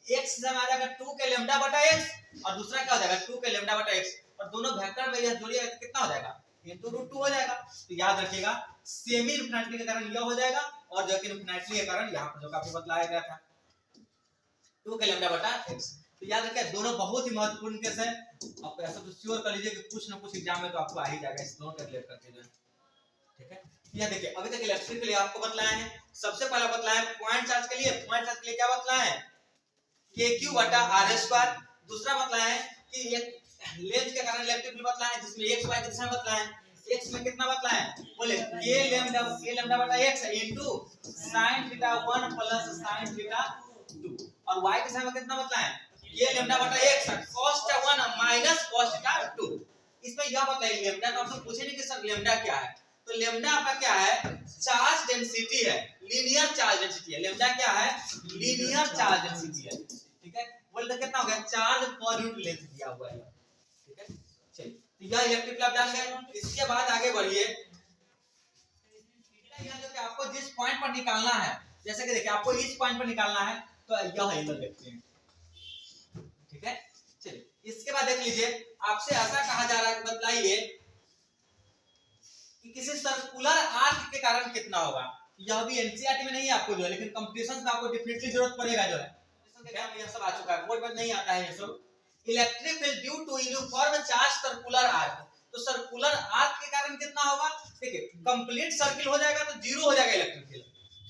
x जमा आ जाएगा 2 के लैम्डा बटा x, और दूसरा क्या हो जाएगा 2 के लैम्डा बटा x, और दोनों वेक्टर में यह जोड़िएगा तो कितना हो जाएगा, इनटू √2 हो जाएगा। तो याद रखिएगा सेमी इनफिनिटी के कारण यह हो जाएगा, और जो कि इनफिनिटी के कारण यहां पर जो काफी बतलाया गया था 2 के लैम्डा बटा x। तो याद रखिए दोनों बहुत ही महत्वपूर्ण केस है, आप ऐसा तो श्योर कर लीजिए कि कुछ ना कुछ एग्जाम में तो आपको आ ही जाएगा इस दोनों कैलकुलेट करके जो, ठीक है। यह देखिए अभी तक इलेक्ट्रिक के लिए आपको बतलाया है, सबसे पहला बतलाया है पॉइंट चार्ज के लिए। पॉइंट चार्ज के लिए क्या बतलाया है, kq बटा r²। दूसरा बतलाया है कि एक लेंथ के कारण इलेक्ट्रिक फील्ड बतलाया है जिसमें x y की दिशा में बतलाया है। x में कितना बतलाया है, बोले k लैम्डा बटा x into sin theta 1 plus sin theta 2, और y की दिशा में कितना बतलाया है, k लैम्डा बटा x cos theta 1 minus cos theta 2। इसमें यह बताइए लैम्डा का आपसे पूछे नहीं कि सर लैम्डा क्या है, तो लैम्डा आपका क्या है, चार्ज डेंसिटी है, लीनियर चार्ज डेंसिटी है। लैम्डा क्या है, लीनियर चार्ज डेंसिटी है, ठीक है। बोलते कितना हो गया, चार्ज पर यूनिट लेंथ दिया हुआ है, ठीक है। चलिए तो यह इलेक्ट्रिक फील्ड आप जान गए। इसके बाद आगे बढ़िए, यह जो कि आपको जिस पॉइंट पर निकालना है, जैसे कि देखिए आपको इस पॉइंट पर निकालना है तो यह एंगल देखते हैं, ठीक है। चलिए इसके बाद देख लीजिए, आपसे ऐसा कहा जा रहा है, बतलाइए कि किसी सर्कुलर आर्क के कारण कितना होगा। यह भी एनसीईआरटी में नहीं है आपको जो है, लेकिन कंपटीशन में आपको डेफिनेटली जरूरत पड़ेगा जो है, यह सब आ चुका है, बोर्ड में नहीं आता है ये सब। Electric field due to uniform charge circular arc, तो सर्कुलर आर्क के कारण कितना होगा, देखिए कंप्लीट सर्किल हो जाएगा तो जीरो हो जाएगा इलेक्ट्रिक फील्ड,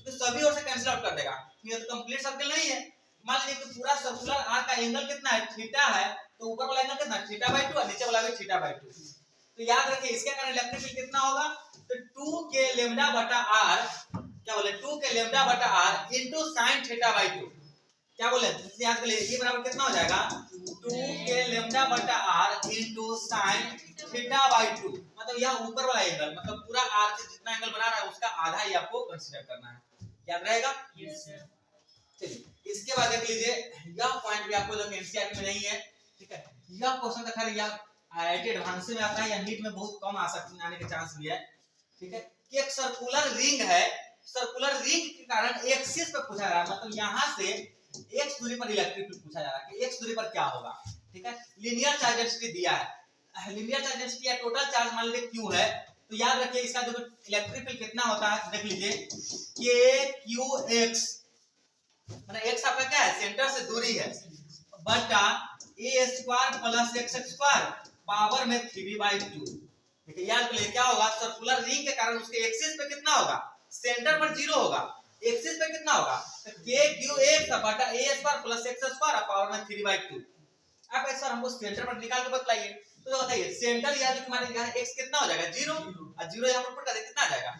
तो सभी ओर से कैंसिल आउट कर देगा। ये तो कंप्लीट सर्किल नहीं है, मान लीजिए कि पूरा सर्कुलर आर्क का एंगल कितना है, थीटा है, तो ऊपर वाला एंगल कितना, थीटा/2 और नीचे वाला भी थीटा/2। तो याद रखिए इसके कारण इलेक्ट्रिक फील्ड कितना होगा, तो 2 के लैम्डा बटा r, क्या बोले 2 के लैम्डा बटा r इनटू sin थीटा/2, क्या बोले याद कर लीजिए, ये बराबर कितना हो जाएगा, 2 के लैम्डा बटा r इनटू sin थीटा/2, मतलब यह ऊपर वाला एंगल, मतलब पूरा r से जितना एंगल बना रहा है उसका आधा ही आपको कंसीडर करना है, याद रहेगा। Yes sir. चलिए इसके बाद देख लीजिए, यह पॉइंट भी आपको जो एनसीईआरटी में नहीं है, ठीक है। यह क्वेश्चन का खैर यह आईआईटी एडवांस में आता है या नीट में बहुत कम आ सकते आने के चांस भी है, ठीक है। कि एक सर्कुलर रिंग है, सर्कुलर रिंग के कारण एक्सिस पे पूछा जा रहा है, मतलब यहां से x दूरी पर इलेक्ट्रिक फील्ड पूछा जा रहा है कि x दूरी पर क्या होगा, ठीक है। लीनियर चार्ज डेंसिटी दिया है, लीनियर चार्ज डेंसिटी या टोटल चार्ज मान लीजिए q है, तो याद रखिए इसका जो इलेक्ट्रिक फील्ड कितना होता है, देख लीजिए kqx, मतलब x आपका क्या है, सेंटर से दूरी है, बटा a² प्लस x² पावर में 3/2। देखिए याद कर ले क्या होगा, सर्कुलर रिंग के कारण उसके एक्सिस पे कितना होगा, सेंटर पर जीरो होगा, एक्सिस पे कितना होगा, kqx बटा a² प्लस x² पावर में 3/2। अब सर हमको सेंटर पर निकाल के बतलाइए, तो बताइए सेंटर यहां जो हमारे यहां x कितना हो जाएगा, 0, और 0 यहां पर पुट कर दे कितना आ जाएगा,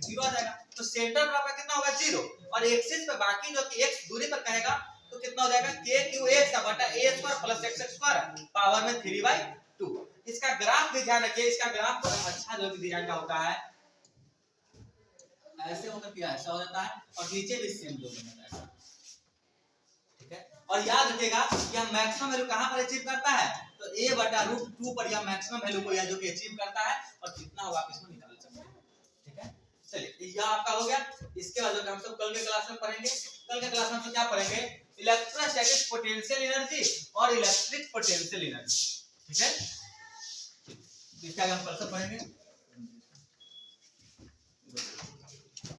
0 आ जाएगा। तो सेंटर पर आपका कितना होगा, 0, और एक्सिस पे बाकी जो कि x दूरी पर कहेगा तो कितना हो जाएगा, kqx बटा a² प्लस x² पावर में 3/2। इसका ग्राफ भी ध्यान रखिए, इसका ग्राफ अच्छा जो डिजाइन का होता है, ऐसे होकर के ऐसा हो जाता है, और नीचे भी सेम जो बनता है, ठीक है। और याद रखिएगा यह मैक्सिमम वैल्यू कहां पर अचीव करता है, तो a/√2 पर यह मैक्सिमम वैल्यू को यह जो कि अचीव करता है, और कितना होगा आप इसको निकाल सकते हैं, ठीक है। चलिए यह आपका हो गया। इसके बाद जो हम सब कल के क्लास में पढ़ेंगे, कल के क्लास में हम क्या पढ़ेंगे, इलेक्ट्रोस्टैटिक पोटेंशियल एनर्जी और इलेक्ट्रिक पोटेंशियल एनर्जी, ठीक है। इसका हम कल से पढ़ेंगे।